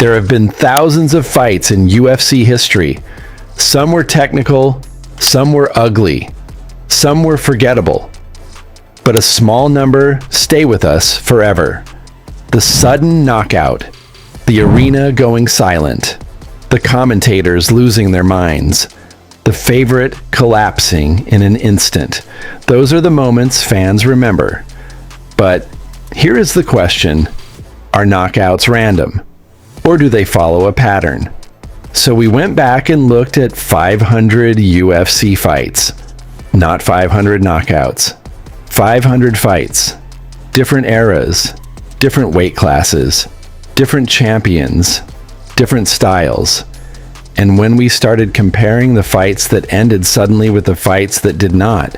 There have been thousands of fights in UFC history. Some were technical, some were ugly, some were forgettable. But a small number stay with us forever. The sudden knockout, the arena going silent, the commentators losing their minds, the favorite collapsing in an instant. Those are the moments fans remember. But here is the question: are knockouts random? Or do they follow a pattern? So we went back and looked at 500 UFC fights. Not 500 knockouts. 500 fights. Different eras, different weight classes, different champions, different styles. And when we started comparing the fights that ended suddenly with the fights that did not,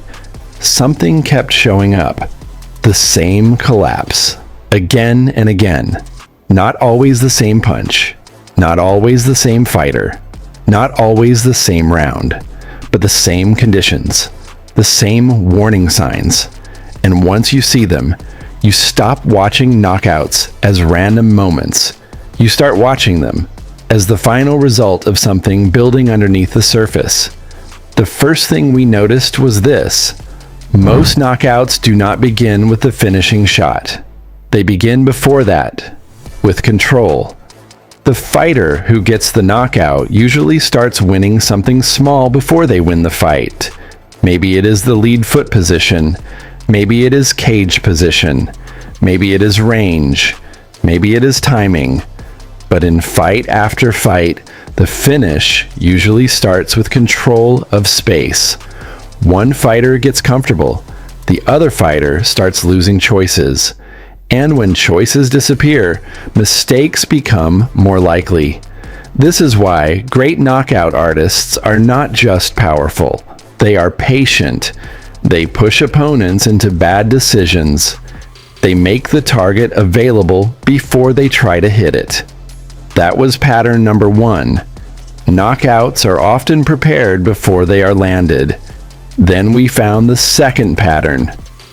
something kept showing up. The same collapse. Again and again. Not always the same punch. Not always the same fighter. Not always the same round. But the same conditions. The same warning signs. And once you see them, you stop watching knockouts as random moments. You start watching them as the final result of something building underneath the surface. The first thing we noticed was this: most knockouts do not begin with the finishing shot. They begin before that, with control. The fighter who gets the knockout usually starts winning something small before they win the fight. Maybe it is the lead foot position. Maybe it is cage position. Maybe it is range. Maybe it is timing. But in fight after fight, the finish usually starts with control of space. One fighter gets comfortable. The other fighter starts losing choices. And when choices disappear, mistakes become more likely. This is why great knockout artists are not just powerful. They are patient. They push opponents into bad decisions. They make the target available before they try to hit it. That was pattern number 1. Knockouts are often prepared before they are landed. Then we found the second pattern: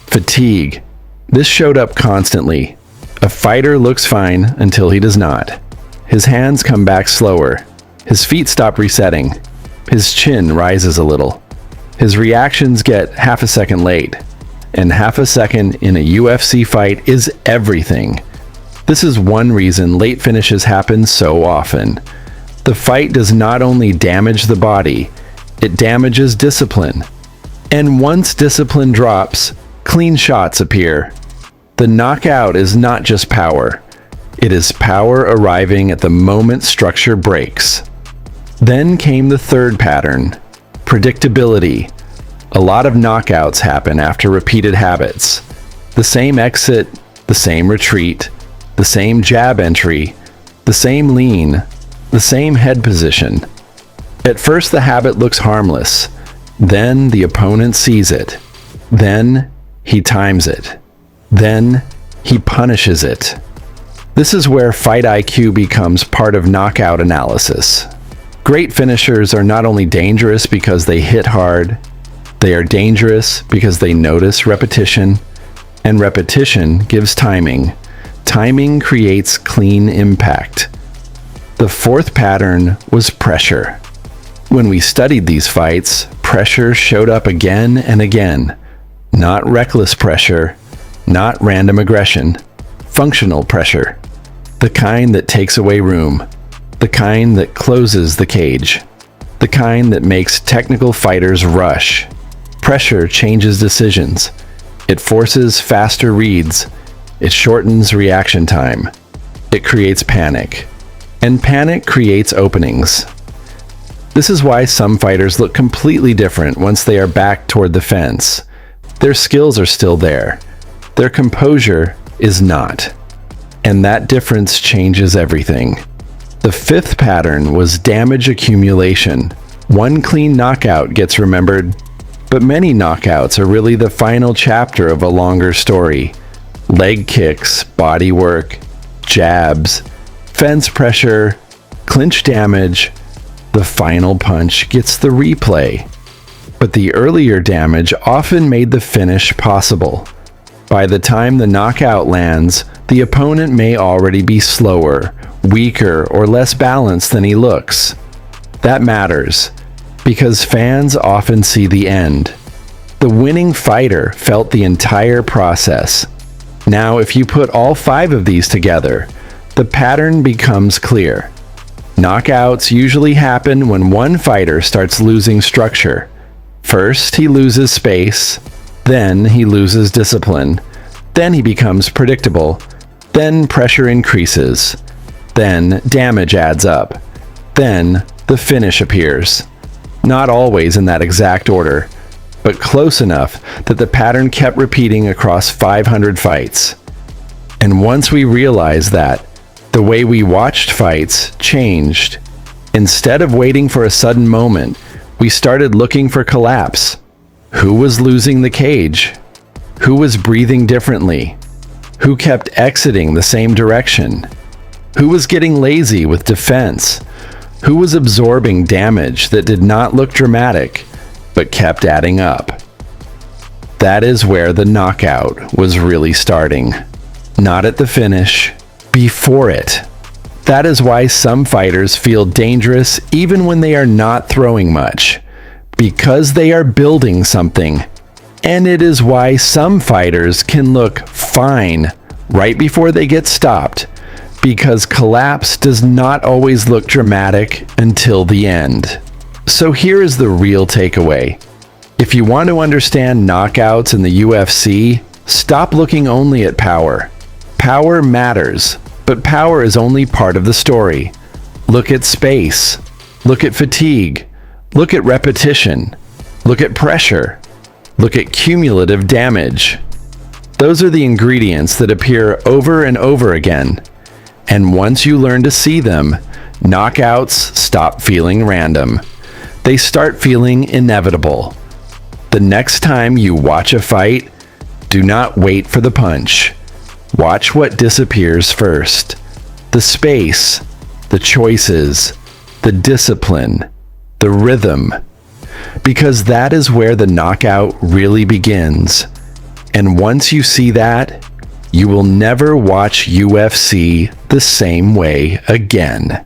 fatigue. This showed up constantly. A fighter looks fine until he does not. His hands come back slower. His feet stop resetting. His chin rises a little. His reactions get half a second late. And half a second in a UFC fight is everything. This is one reason late finishes happen so often. The fight does not only damage the body, it damages discipline. And once discipline drops, clean shots appear. The knockout is not just power. It is power arriving at the moment structure breaks. Then came the third pattern: predictability. A lot of knockouts happen after repeated habits. The same exit, the same retreat, the same jab entry, the same lean, the same head position. At first the habit looks harmless. Then the opponent sees it. Then he times it. Then he punishes it. This is where fight IQ becomes part of knockout analysis. Great finishers are not only dangerous because they hit hard, they are dangerous because they notice repetition, and repetition gives timing. Timing creates clean impact. The fourth pattern was pressure. When we studied these fights, pressure showed up again and again. Not reckless pressure, not random aggression, functional pressure. The kind that takes away room, the kind that closes the cage, the kind that makes technical fighters rush. Pressure changes decisions. It forces faster reads. It shortens reaction time. It creates panic. And panic creates openings. This is why some fighters look completely different once they are back toward the fence. Their skills are still there. Their composure is not. And that difference changes everything. The fifth pattern was damage accumulation. One clean knockout gets remembered, but many knockouts are really the final chapter of a longer story. Leg kicks, body work, jabs, fence pressure, clinch damage. The final punch gets the replay. But the earlier damage often made the finish possible. By the time the knockout lands, the opponent may already be slower, weaker, or less balanced than he looks. That matters, because fans often see the end. The winning fighter felt the entire process. Now, if you put all 5 of these together, the pattern becomes clear. Knockouts usually happen when one fighter starts losing structure. First, he loses space, then he loses discipline, then he becomes predictable, then pressure increases, then damage adds up, then the finish appears. Not always in that exact order, but close enough that the pattern kept repeating across 500 fights. And once we realized that, the way we watched fights changed. Instead of waiting for a sudden moment, we started looking for collapse. Who was losing the cage? Who was breathing differently? Who kept exiting the same direction? Who was getting lazy with defense? Who was absorbing damage that did not look dramatic, but kept adding up? That is where the knockout was really starting. Not at the finish, before it. That is why some fighters feel dangerous even when they are not throwing much, because they are building something. And it is why some fighters can look fine right before they get stopped, because collapse does not always look dramatic until the end. So here is the real takeaway. If you want to understand knockouts in the UFC, stop looking only at power. Power matters, but power is only part of the story. Look at space. Look at fatigue. Look at repetition. Look at pressure. Look at cumulative damage. Those are the ingredients that appear over and over again. And once you learn to see them, knockouts stop feeling random. They start feeling inevitable. The next time you watch a fight, do not wait for the punch. Watch what disappears first. The space, the choices, the discipline, the rhythm. Because that is where the knockout really begins. And once you see that, you will never watch UFC the same way again.